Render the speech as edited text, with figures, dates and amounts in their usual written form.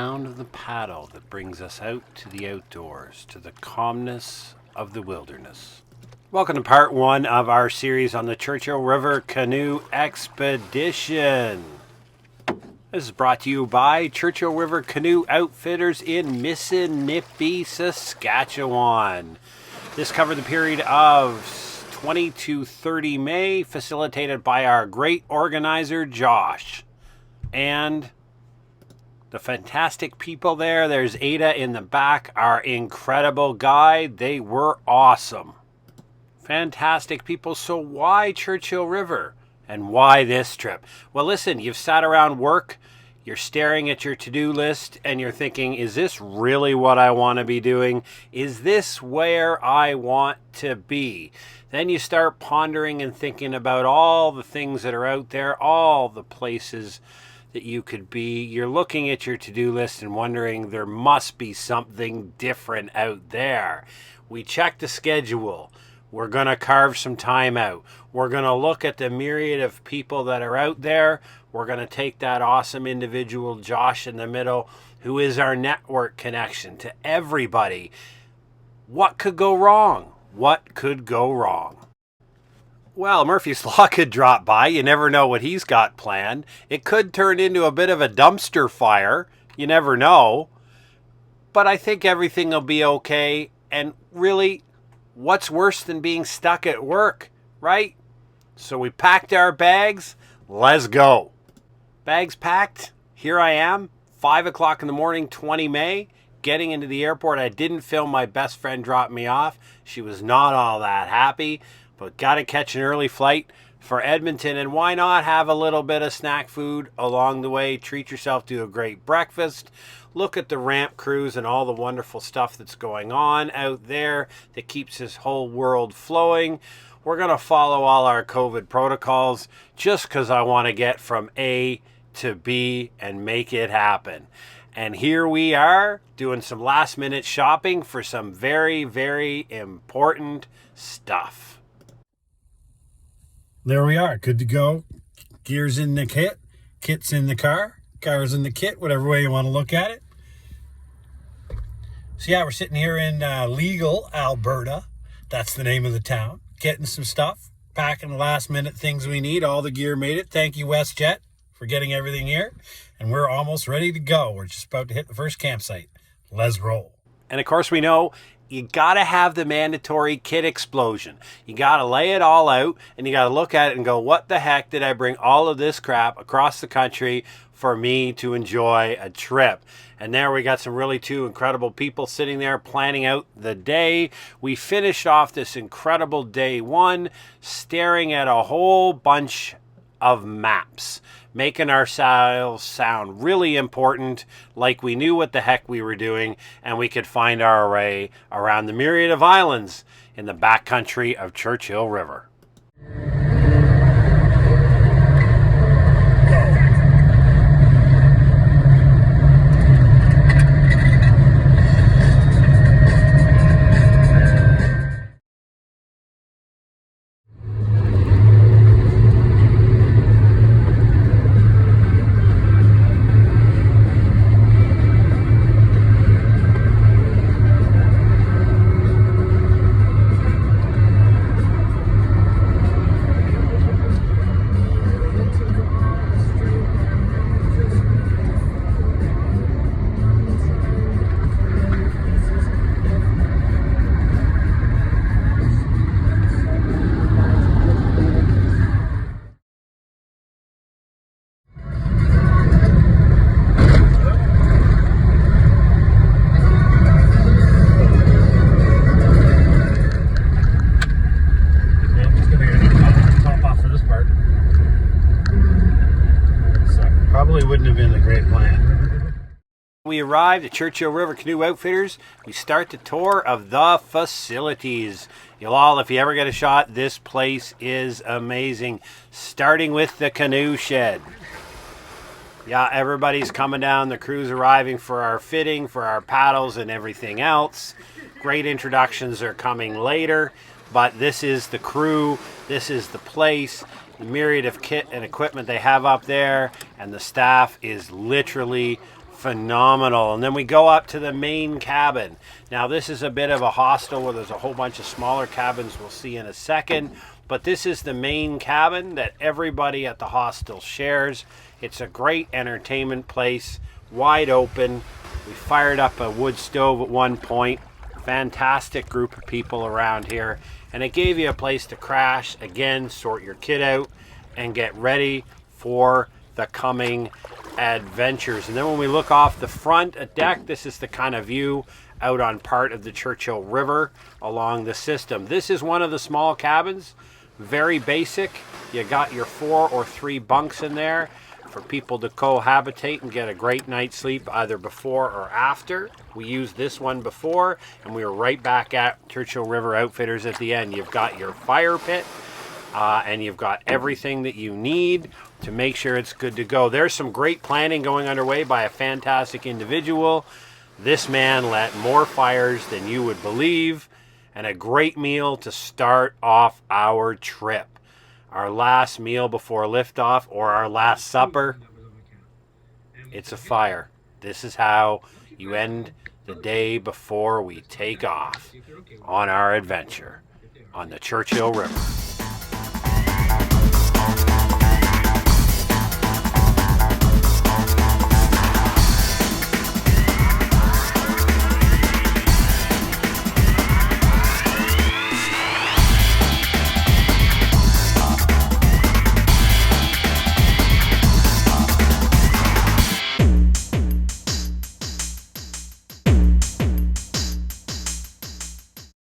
sound of the paddle that brings us out to the outdoors, to the calmness of the wilderness. Welcome to part one of our series on the Churchill River Canoe Expedition. This is brought to you by Churchill River Canoe Outfitters in Missinippi, Saskatchewan. This covered the period of 20 to 30 May, facilitated by our great organizer, Josh. And the fantastic people there. There's Ada in the back, our incredible guide. They were awesome. Fantastic people. So why Churchill River? And why this trip? Well, listen, you've sat around work, you're staring at your to-do list, and you're thinking, is this really what I want to be doing? Is this where I want to be? Then you start pondering and thinking about all the things that are out there, all the places that you could be. You're looking at your to-do list and wondering there must be something different out there. We checked the schedule. We're going to carve some time out. We're going to look at the myriad of people that are out there. We're going to take that awesome individual, Josh, in the middle, who is our network connection to everybody. What could go wrong? What could go wrong? Well, Murphy's Law could drop by. You never know what he's got planned. It could turn into a bit of a dumpster fire. You never know. But I think everything will be okay. And really, what's worse than being stuck at work, right? So we packed our bags. Let's go. Bags packed. Here I am, 5 o'clock in the morning, 20 May, getting into the airport. I didn't film my best friend drop me off. She was not all that happy, but got to catch an early flight for Edmonton. And why not have a little bit of snack food along the way? Treat yourself to a great breakfast. Look at the ramp cruise and all the wonderful stuff that's going on out there that keeps this whole world flowing. We're going to follow all our COVID protocols just because I want to get from A to B and make it happen. And here we are doing some last minute shopping for some very, very important stuff. There we are, good to go. Gears in the kit, kit's in the car, car's in the kit, whatever way you want to look at it. So yeah, we're sitting here in legal Alberta. That's the name of the town. Getting some stuff, packing the last minute things we need. All the gear made it. Thank you, WestJet, for getting everything here. And we're almost ready to go. We're just about to hit the first campsite. Let's roll. And of course we know you got to have the mandatory kit explosion. You got to lay it all out and you got to look at it and go, what the heck did I bring all of this crap across the country for me to enjoy a trip? And there we got some really two incredible people sitting there planning out the day. We finished off this incredible day one staring at a whole bunch of maps, making ourselves sound really important, like we knew what the heck we were doing, and we could find our way around the myriad of islands in the backcountry of Churchill River. Wouldn't have been a great plan. We arrived at Churchill River Canoe Outfitters. We start the tour of the facilities. You'll all, if you ever get a shot, this place is amazing. Starting with the canoe shed. Yeah, everybody's coming down. The crew's arriving for our fitting, for our paddles and everything else. Great introductions are coming later, but this is the crew. This is the place. The myriad of kit and equipment they have up there, and the staff is literally Phenomenal. And then we go up to the main cabin. Now this is a bit of a hostel where there's a whole bunch of smaller cabins we'll see in a second, but this is the main cabin that everybody at the hostel shares. It's a great entertainment place, wide open. We fired up a wood stove at one point. Fantastic group of people around here, and it gave you a place to crash, again, sort your kit out and get ready for the coming adventures. And then when we look off the front deck, this is the kind of view out on part of the Churchill River along the system. This is one of the small cabins, very basic. You got your 4 or 3 bunks in there for people to cohabitate and get a great night's sleep either before or after. We used this one before, and we were right back at Churchill River Outfitters at the end. You've got your fire pit, and you've got everything that you need to make sure it's good to go. There's some great planning going underway by a fantastic individual. This man lit more fires than you would believe, and a great meal to start off our trip. Our last meal before liftoff, or our last supper, it's a fire. This is how you end the day before we take off on our adventure on the Churchill River.